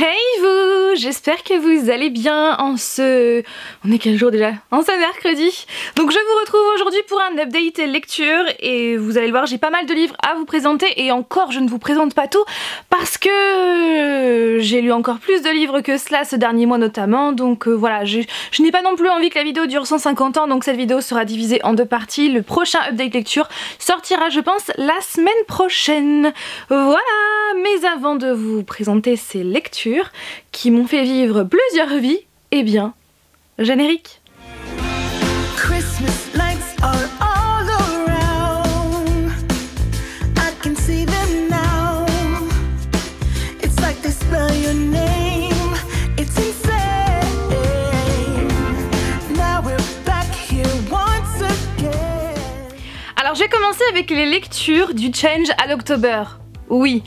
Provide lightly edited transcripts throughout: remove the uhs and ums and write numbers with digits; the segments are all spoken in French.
Hey vous, j'espère que vous allez bien en ce... On est quel jour déjà? En ce mercredi. Donc je vous retrouve aujourd'hui pour un update lecture et vous allez le voir, j'ai pas mal de livres à vous présenter et encore je ne vous présente pas tout parce que j'ai lu encore plus de livres que cela ce dernier mois notamment, donc voilà, je n'ai pas non plus envie que la vidéo dure 150 ans, donc cette vidéo sera divisée en deux parties. Le prochain update lecture sortira je pense la semaine prochaine. Voilà, mais avant de vous présenter ces lectures qui m'ont fait vivre plusieurs vies, eh bien, générique. Alors j'ai commencé avec les lectures du Change à l'October. Oui,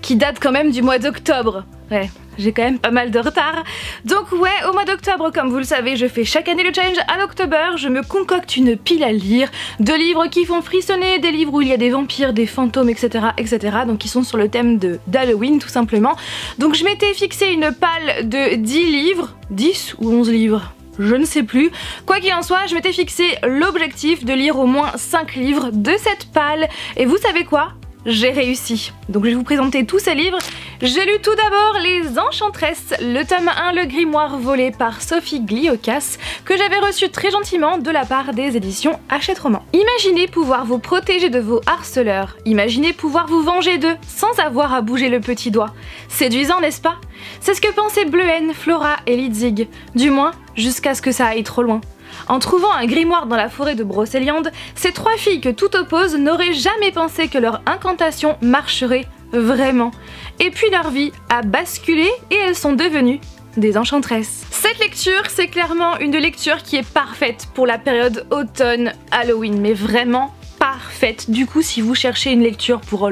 qui date quand même du mois d'octobre. Ouais, j'ai quand même pas mal de retard. Donc ouais, au mois d'octobre, comme vous le savez, je fais chaque année le Change à l'October. Je me concocte une pile à lire, de livres qui font frissonner, des livres où il y a des vampires, des fantômes, etc. etc. donc qui sont sur le thème d'Halloween tout simplement. Donc je m'étais fixé une palle de 10 livres, 10 ou 11 livres, je ne sais plus. Quoi qu'il en soit, je m'étais fixé l'objectif de lire au moins 5 livres de cette palle. Et vous savez quoi ? J'ai réussi. Donc je vais vous présenter tous ces livres. J'ai lu tout d'abord Les Enchantresses, le tome 1, le grimoire volé par Sophie Gliokas, que j'avais reçu très gentiment de la part des éditions Hachette Roman. Imaginez pouvoir vous protéger de vos harceleurs, imaginez pouvoir vous venger d'eux sans avoir à bouger le petit doigt. Séduisant, n'est-ce pas? C'est ce que pensaient Bleuhen, Flora et Lidzig, du moins jusqu'à ce que ça aille trop loin. En trouvant un grimoire dans la forêt de Brocéliande, ces trois filles que tout oppose n'auraient jamais pensé que leur incantation marcherait vraiment. Et puis leur vie a basculé et elles sont devenues des enchantresses. Cette lecture, c'est clairement une lecture qui est parfaite pour la période automne-Halloween, mais vraiment parfaite. Du coup, si vous cherchez une lecture pour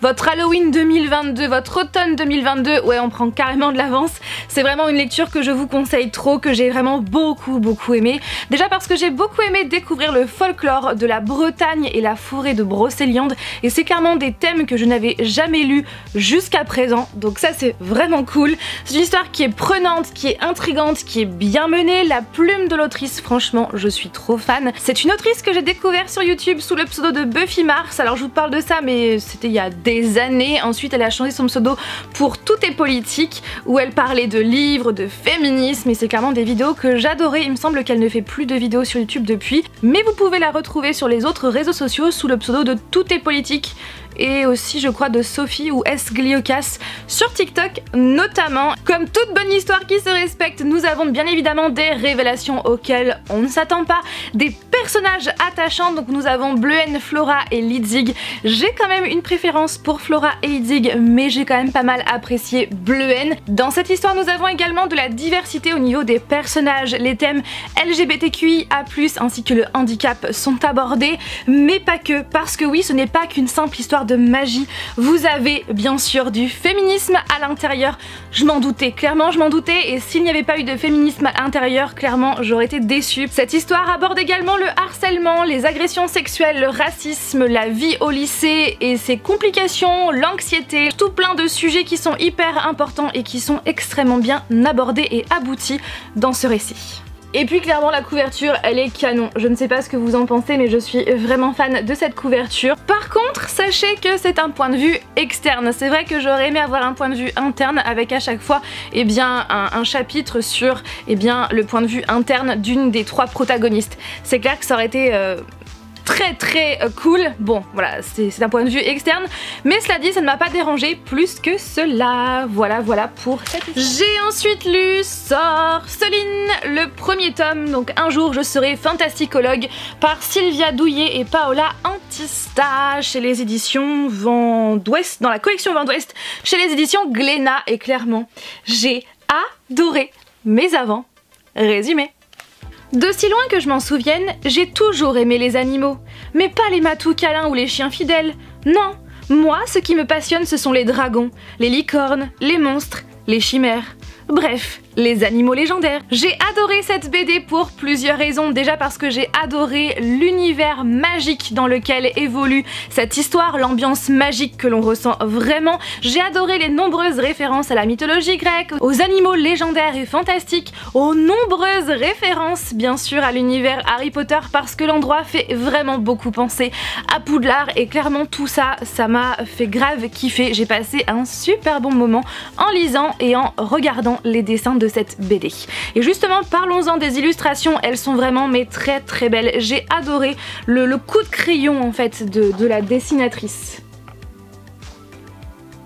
votre Halloween 2022, votre automne 2022, ouais, on prend carrément de l'avance. C'est vraiment une lecture que je vous conseille trop, que j'ai vraiment beaucoup aimé. Déjà parce que j'ai beaucoup aimé découvrir le folklore de la Bretagne et la forêt de Brocéliande, et c'est clairement des thèmes que je n'avais jamais lus jusqu'à présent, donc ça c'est vraiment cool. C'est une histoire qui est prenante, qui est intrigante, qui est bien menée. La plume de l'autrice, franchement, je suis trop fan. C'est une autrice que j'ai découvert sur YouTube sous le pseudo de Buffy Mars. Alors je vous parle de ça, mais c'était il y a des années. Ensuite elle a changé son pseudo pour Tout est politique, où elle parlait de livres, de féminisme, et c'est clairement des vidéos que j'adorais. Il me semble qu'elle ne fait plus de vidéos sur YouTube depuis, mais vous pouvez la retrouver sur les autres réseaux sociaux sous le pseudo de Tout est politique, et aussi je crois de Sophie ou S Gliokas sur TikTok notamment. Comme toute bonne histoire qui se respecte, nous avons bien évidemment des révélations auxquelles on ne s'attend pas, des personnages attachants, donc nous avons Bleuhen, Flora et Lidzig. J'ai quand même une préférence pour Flora et Lidzig, mais j'ai quand même pas mal apprécié Bleuhen. Dans cette histoire nous avons également de la diversité au niveau des personnages, les thèmes LGBTQIA+, ainsi que le handicap sont abordés, mais pas que, parce que oui, ce n'est pas qu'une simple histoire de magie, vous avez bien sûr du féminisme à l'intérieur. Je m'en doutais, clairement je m'en doutais, et s'il n'y avait pas eu de féminisme à l'intérieur, clairement j'aurais été déçue. Cette histoire aborde également le harcèlement, les agressions sexuelles, le racisme, la vie au lycée et ses complications, l'anxiété, tout plein de sujets qui sont hyper importants et qui sont extrêmement bien abordés et aboutis dans ce récit. Et puis clairement la couverture elle est canon, je ne sais pas ce que vous en pensez mais je suis vraiment fan de cette couverture. Par contre sachez que c'est un point de vue externe, c'est vrai que j'aurais aimé avoir un point de vue interne avec à chaque fois eh bien, un chapitre sur eh bien, le point de vue interne d'une des trois protagonistes. C'est clair que ça aurait été très cool. Bon voilà, c'est un point de vue externe, mais cela dit ça ne m'a pas dérangé plus que cela. Voilà pour cette histoire. J'ai ensuite lu Sorceline, le premier tome, donc Un jour je serai fantasticologue, par Sylvia Douillet et Paola Antista, chez les éditions Vent d'Ouest, dans la collection Vent d'Ouest, chez les éditions Glénat, et clairement j'ai adoré. Mais avant, résumé. D'aussi loin que je m'en souvienne, j'ai toujours aimé les animaux. Mais pas les matous câlins ou les chiens fidèles. Non, moi ce qui me passionne ce sont les dragons, les licornes, les monstres, les chimères. Bref, les animaux légendaires. J'ai adoré cette BD pour plusieurs raisons. Déjà parce que j'ai adoré l'univers magique dans lequel évolue cette histoire, l'ambiance magique que l'on ressent vraiment. J'ai adoré les nombreuses références à la mythologie grecque, aux animaux légendaires et fantastiques, aux nombreuses références bien sûr à l'univers Harry Potter parce que l'endroit fait vraiment beaucoup penser à Poudlard et clairement tout ça, ça m'a fait grave kiffer. J'ai passé un super bon moment en lisant et en regardant les dessins de cette BD. Et justement, parlons-en des illustrations, elles sont vraiment mais très belles. J'ai adoré le coup de crayon en fait de la dessinatrice.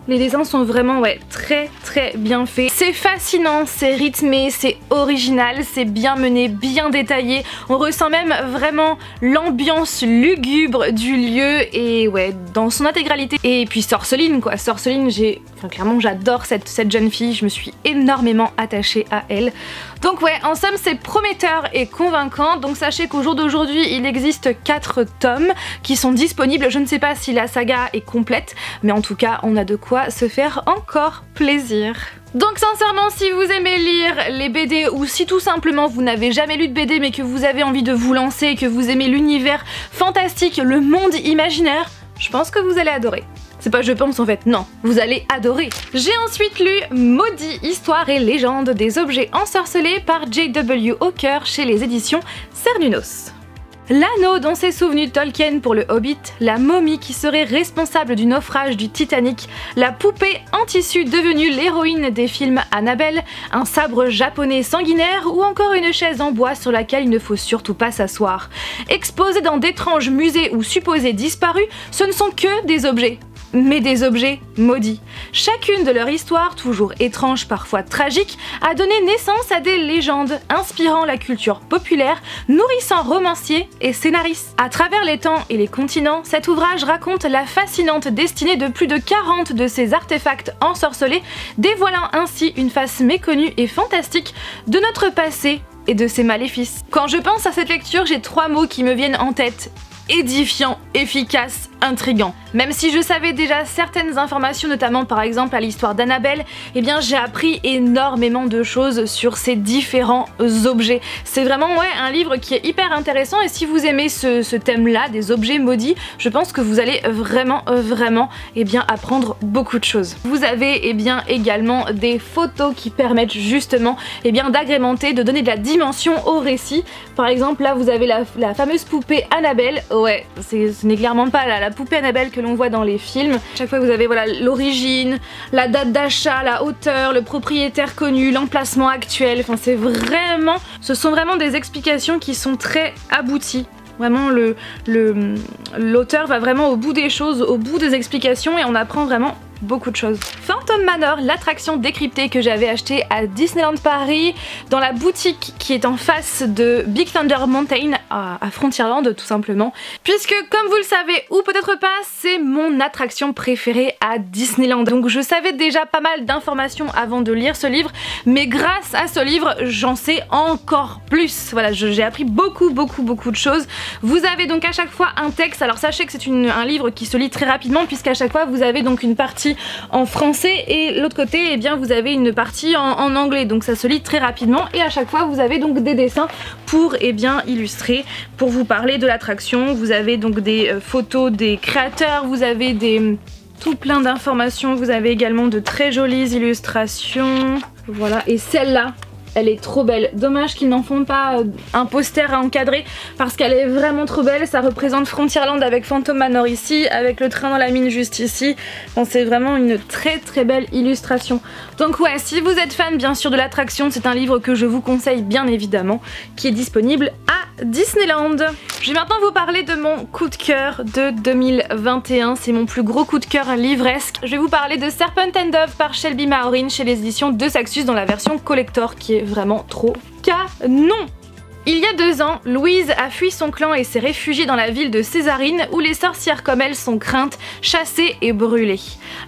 Les dessins sont vraiment très bien faits. C'est fascinant, c'est rythmé, c'est original, c'est bien mené, bien détaillé. On ressent même vraiment l'ambiance lugubre du lieu et dans son intégralité. Et puis Sorceline quoi, Sorceline, clairement j'adore cette jeune fille, je me suis énormément attachée à elle. Donc en somme c'est prometteur et convaincant. Donc sachez qu'au jour d'aujourd'hui il existe 4 tomes qui sont disponibles. Je ne sais pas si la saga est complète, mais en tout cas on a de quoi se faire encore plaisir. Donc sincèrement, si vous aimez lire les BD ou si tout simplement vous n'avez jamais lu de BD mais que vous avez envie de vous lancer, que vous aimez l'univers fantastique, le monde imaginaire, je pense que vous allez adorer. C'est pas je pense en fait, non, vous allez adorer. J'ai ensuite lu Maudit, Histoire et Légende des objets ensorcelés par J.W. Hawker chez les éditions Cernunnos. L'anneau dont s'est souvenu Tolkien pour le Hobbit, la momie qui serait responsable du naufrage du Titanic, la poupée en tissu devenue l'héroïne des films Annabelle, un sabre japonais sanguinaire ou encore une chaise en bois sur laquelle il ne faut surtout pas s'asseoir. Exposés dans d'étranges musées ou supposés disparus, ce ne sont que des objets. Mais des objets maudits. Chacune de leur histoire, toujours étrange, parfois tragique, a donné naissance à des légendes, inspirant la culture populaire, nourrissant romanciers et scénaristes. À travers les temps et les continents, cet ouvrage raconte la fascinante destinée de plus de 40 de ces artefacts ensorcelés, dévoilant ainsi une face méconnue et fantastique de notre passé et de ses maléfices. Quand je pense à cette lecture, j'ai 3 mots qui me viennent en tête. Édifiant, efficace, intriguant. Même si je savais déjà certaines informations, notamment par exemple à l'histoire d'Annabelle, eh bien j'ai appris énormément de choses sur ces différents objets. C'est vraiment un livre qui est hyper intéressant et si vous aimez ce thème-là, des objets maudits, je pense que vous allez vraiment apprendre beaucoup de choses. Vous avez également des photos qui permettent justement d'agrémenter, de donner de la dimension au récit. Par exemple là vous avez la fameuse poupée Annabelle. Ce n'est clairement pas la poupée Annabelle que l'on voit dans les films. Chaque fois vous avez l'origine, la date d'achat, la hauteur, le propriétaire connu, l'emplacement actuel. Enfin ce sont vraiment des explications qui sont très abouties. Vraiment l'auteur va vraiment au bout des choses, au bout des explications et on apprend vraiment beaucoup de choses. Phantom Manor, l'attraction décryptée que j'avais achetée à Disneyland Paris, dans la boutique qui est en face de Big Thunder Mountain à Frontierland tout simplement. Puisque comme vous le savez, ou peut-être pas, c'est mon attraction préférée à Disneyland. Donc je savais déjà pas mal d'informations avant de lire ce livre, mais grâce à ce livre, j'en sais encore plus. Voilà, j'ai appris beaucoup de choses. Vous avez donc à chaque fois un texte, alors sachez que c'est un livre qui se lit très rapidement puisqu'à chaque fois vous avez donc une partie en français et l'autre côté vous avez une partie en anglais, donc ça se lit très rapidement et à chaque fois vous avez donc des dessins pour illustrer, pour vous parler de l'attraction. Vous avez donc des photos des créateurs, vous avez tout plein d'informations, vous avez également de très jolies illustrations, voilà, et celle-là elle est trop belle. Dommage qu'ils n'en font pas un poster à encadrer parce qu'elle est vraiment trop belle. Ça représente Frontierland avec Phantom Manor ici, avec le train dans la mine juste ici. Bon, c'est vraiment une très belle illustration. Donc si vous êtes fan bien sûr de l'attraction, c'est un livre que je vous conseille bien évidemment, qui est disponible à Disneyland. Je vais maintenant vous parler de mon coup de cœur de 2021. C'est mon plus gros coup de cœur livresque. Je vais vous parler de Serpent and Dove par Shelby Maureen chez les éditions de Saxus dans la version collector qui est vraiment trop canon. Il y a 2 ans, Louise a fui son clan et s'est réfugiée dans la ville de Césarine où les sorcières comme elle sont craintes, chassées et brûlées.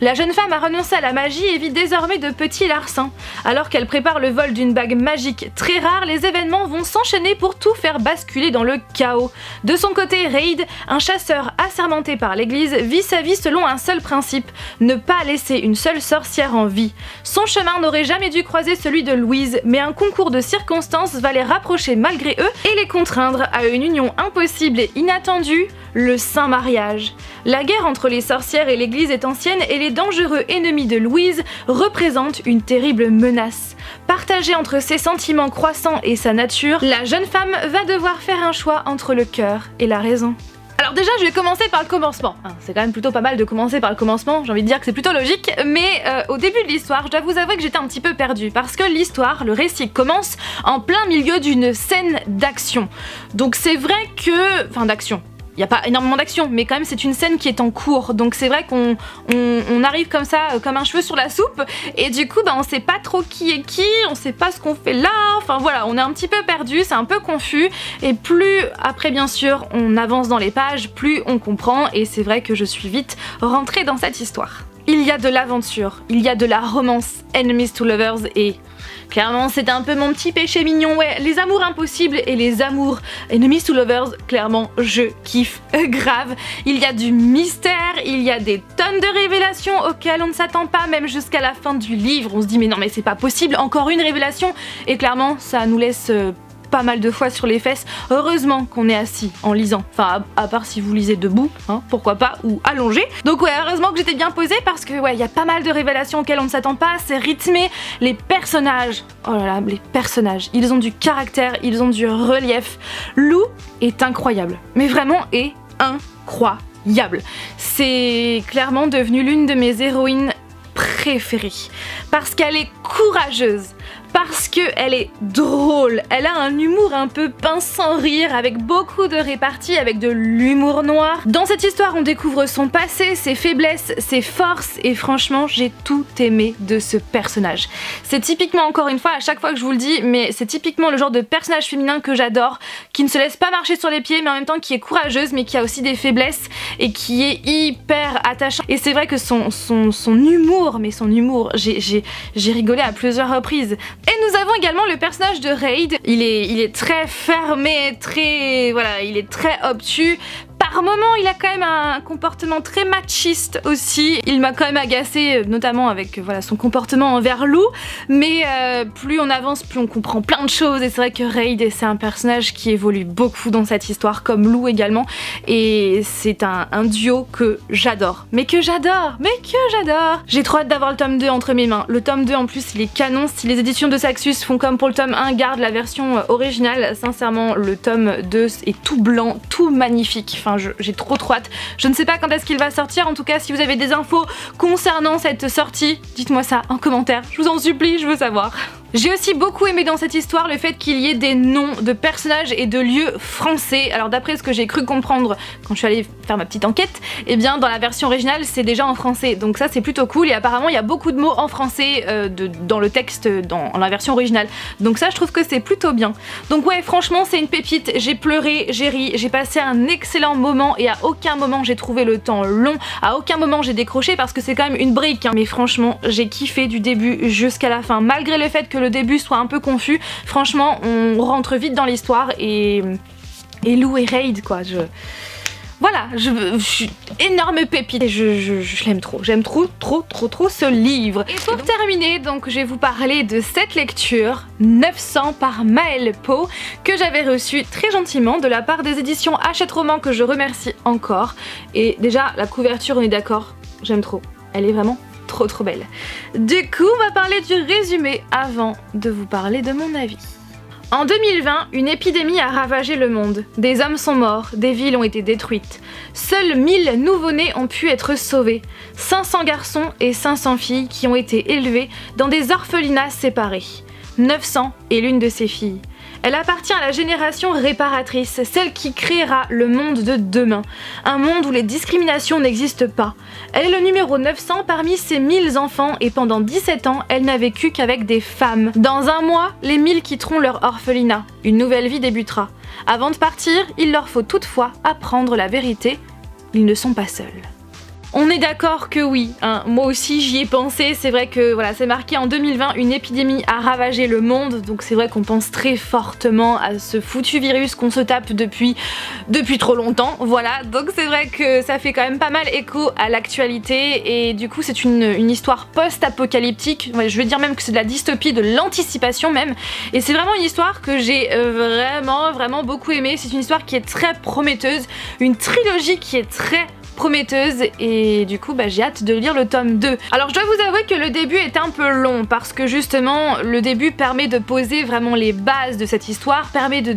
La jeune femme a renoncé à la magie et vit désormais de petits larcins. Alors qu'elle prépare le vol d'une bague magique très rare, les événements vont s'enchaîner pour tout faire basculer dans le chaos. De son côté, Reid, un chasseur assermenté par l'église, vit sa vie selon un seul principe, ne pas laisser une seule sorcière en vie. Son chemin n'aurait jamais dû croiser celui de Louise, mais un concours de circonstances va les rapprocher malgré eux et les contraindre à une union impossible et inattendue, le saint mariage. La guerre entre les sorcières et l'église est ancienne et les dangereux ennemis de Louise représentent une terrible menace. Partagée entre ses sentiments croissants et sa nature, la jeune femme va devoir faire un choix entre le cœur et la raison. Alors déjà je vais commencer par le commencement, c'est quand même plutôt pas mal de commencer par le commencement, j'ai envie de dire que c'est plutôt logique, mais au début de l'histoire je dois vous avouer que j'étais un petit peu perdue parce que l'histoire, le récit commence en plein milieu d'une scène d'action. Donc c'est vrai que... enfin d'action. Il n'y a pas énormément d'action, mais quand même c'est une scène qui est en cours, donc c'est vrai qu'on arrive comme ça, comme un cheveu sur la soupe, et du coup bah, on sait pas trop qui est qui, on sait pas ce qu'on fait là, enfin voilà, on est un petit peu perdu, c'est un peu confus, et plus après bien sûr on avance dans les pages, plus on comprend, et c'est vrai que je suis vite rentrée dans cette histoire. Il y a de l'aventure, il y a de la romance, enemies to lovers, et... clairement c'est un peu mon petit péché mignon, ouais, les amours impossibles et les amours enemies to lovers, clairement je kiffe grave. Il y a du mystère, il y a des tonnes de révélations auxquelles on ne s'attend pas, même jusqu'à la fin du livre, on se dit mais non mais c'est pas possible, encore une révélation, et clairement ça nous laisse... pas mal de fois sur les fesses. Heureusement qu'on est assis en lisant, enfin à part si vous lisez debout, hein, pourquoi pas, ou allongé. Donc ouais, heureusement que j'étais bien posée parce que ouais, il y a pas mal de révélations auxquelles on ne s'attend pas, c'est rythmé, les personnages, oh là là, les personnages, ils ont du caractère, ils ont du relief. Lou est incroyable, mais vraiment est incroyable. C'est clairement devenu l'une de mes héroïnes préférées parce qu'elle est courageuse, parce qu'elle est drôle, elle a un humour un peu pince sans rire, avec beaucoup de réparties, avec de l'humour noir. Dans cette histoire, on découvre son passé, ses faiblesses, ses forces, et franchement, j'ai tout aimé de ce personnage. C'est typiquement, encore une fois, à chaque fois que je vous le dis, mais c'est typiquement le genre de personnage féminin que j'adore, qui ne se laisse pas marcher sur les pieds, mais en même temps qui est courageuse, mais qui a aussi des faiblesses, et qui est hyper attachant. Et c'est vrai que son humour, mais son humour, j'ai rigolé à plusieurs reprises. Et nous avons également le personnage de Reid. Il est très fermé, très... voilà, il est très obtus. Par moments, il a quand même un comportement très machiste aussi. Il m'a quand même agacée, notamment avec voilà, son comportement envers Lou. Mais plus on avance, plus on comprend plein de choses. Et c'est vrai que Reid, c'est un personnage qui évolue beaucoup dans cette histoire, comme Lou également. Et c'est un duo que j'adore. Mais que j'adore. J'ai trop hâte d'avoir le tome 2 entre mes mains. Le tome 2 en plus, il est canon. Si les éditions de Saxus font comme pour le tome 1, garde la version originale. Sincèrement, le tome 2 est tout blanc, tout magnifique. Enfin, j'ai trop hâte. Je ne sais pas quand est-ce qu'il va sortir, en tout cas si vous avez des infos concernant cette sortie, dites-moi ça en commentaire, je vous en supplie, je veux savoir. J'ai aussi beaucoup aimé dans cette histoire le fait qu'il y ait des noms de personnages et de lieux français. Alors d'après ce que j'ai cru comprendre quand je suis allée faire ma petite enquête, eh bien dans la version originale c'est déjà en français, donc ça c'est plutôt cool, et apparemment il y a beaucoup de mots en français dans le texte, dans la version originale, donc ça je trouve que c'est plutôt bien. Donc ouais, franchement c'est une pépite, j'ai pleuré, j'ai ri, j'ai passé un excellent moment, et à aucun moment j'ai trouvé le temps long, à aucun moment j'ai décroché, parce que c'est quand même une brique, hein. Mais franchement j'ai kiffé du début jusqu'à la fin, malgré le fait que le début soit un peu confus. Franchement on rentre vite dans l'histoire, et Lou et Reid quoi, voilà, je suis énorme pépite et je l'aime trop, j'aime trop ce livre. Et pour terminer, donc je vais vous parler de cette lecture 900 par Maëlle Pau, que j'avais reçue très gentiment de la part des éditions Hachette Roman, que je remercie encore. Et déjà la couverture, on est d'accord, j'aime trop, elle est vraiment trop belle. Du coup on va parler du résumé avant de vous parler de mon avis. En 2020, une épidémie a ravagé le monde. Des hommes sont morts, des villes ont été détruites. Seuls 1000 nouveau-nés ont pu être sauvés. 500 garçons et 500 filles qui ont été élevés dans des orphelinats séparés. 900 est l'une de ces filles. Elle appartient à la génération réparatrice, celle qui créera le monde de demain. Un monde où les discriminations n'existent pas. Elle est le numéro 900 parmi ses 1000 enfants et pendant 17 ans, elle n'a vécu qu'avec des femmes. Dans un mois, les 1000 quitteront leur orphelinat. Une nouvelle vie débutera. Avant de partir, il leur faut toutefois apprendre la vérité. Ils ne sont pas seuls. On est d'accord que oui, hein, moi aussi j'y ai pensé, c'est vrai que voilà, c'est marqué en 2020, une épidémie a ravagé le monde, donc c'est vrai qu'on pense très fortement à ce foutu virus qu'on se tape depuis trop longtemps, voilà, donc c'est vrai que ça fait quand même pas mal écho à l'actualité et du coup c'est une histoire post-apocalyptique, ouais, je veux dire même que c'est de la dystopie, de l'anticipation même, et c'est vraiment une histoire que j'ai vraiment beaucoup aimée, c'est une histoire qui est très prometteuse, une trilogie qui est très prometteuse et du coup j'ai hâte de lire le tome 2. Alors je dois vous avouer que le début est un peu long parce que justement le début permet de poser vraiment les bases de cette histoire, permet de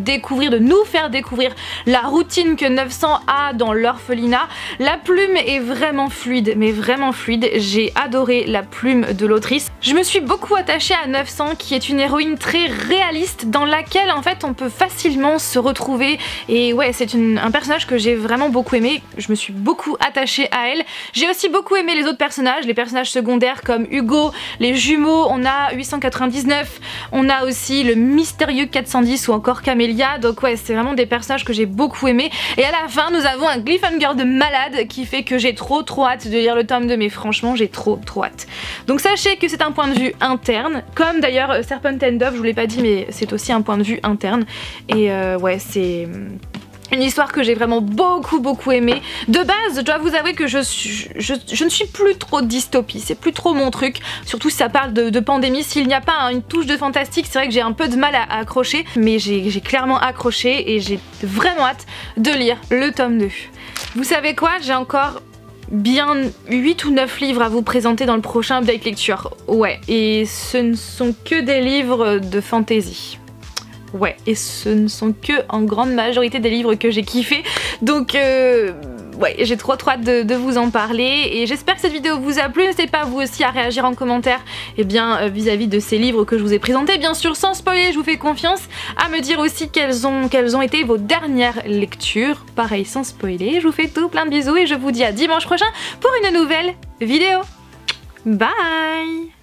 nous faire découvrir la routine que 900 a dans l'orphelinat. La plume est vraiment fluide, mais vraiment fluide, j'ai adoré la plume de l'autrice. Je me suis beaucoup attachée à 900 qui est une héroïne très réaliste dans laquelle en fait on peut facilement se retrouver et ouais c'est un personnage que j'ai vraiment beaucoup aimé, je me suis beaucoup attachée à elle. J'ai aussi beaucoup aimé les autres personnages, les personnages secondaires comme Hugo, les jumeaux, on a 899, on a aussi le mystérieux 410 ou encore Camélia, donc ouais c'est vraiment des personnages que j'ai beaucoup aimé et à la fin nous avons un cliffhanger de malade qui fait que j'ai trop hâte de lire le tome 2 mais franchement j'ai trop hâte. Donc sachez que c'est un point de vue interne, comme d'ailleurs Serpent and Dove, je vous l'ai pas dit mais c'est aussi un point de vue interne et ouais c'est une histoire que j'ai vraiment beaucoup aimé. De base, je dois vous avouer que je ne suis plus trop dystopie, c'est plus trop mon truc, surtout si ça parle de pandémie. S'il n'y a pas une touche de fantastique, c'est vrai que j'ai un peu de mal à accrocher, mais j'ai clairement accroché et j'ai vraiment hâte de lire le tome 2. Vous savez quoi, j'ai encore bien 8 ou 9 livres à vous présenter dans le prochain update lecture. Ouais, et ce ne sont que des livres de fantasy. Ouais, et ce ne sont que en grande majorité des livres que j'ai kiffé, donc ouais, j'ai trop hâte de vous en parler et j'espère que cette vidéo vous a plu. N'hésitez pas vous aussi à réagir en commentaire vis-à-vis de ces livres que je vous ai présentés, bien sûr sans spoiler, je vous fais confiance, à me dire aussi quelles ont été vos dernières lectures, pareil sans spoiler. Je vous fais tout plein de bisous et je vous dis à dimanche prochain pour une nouvelle vidéo. Bye.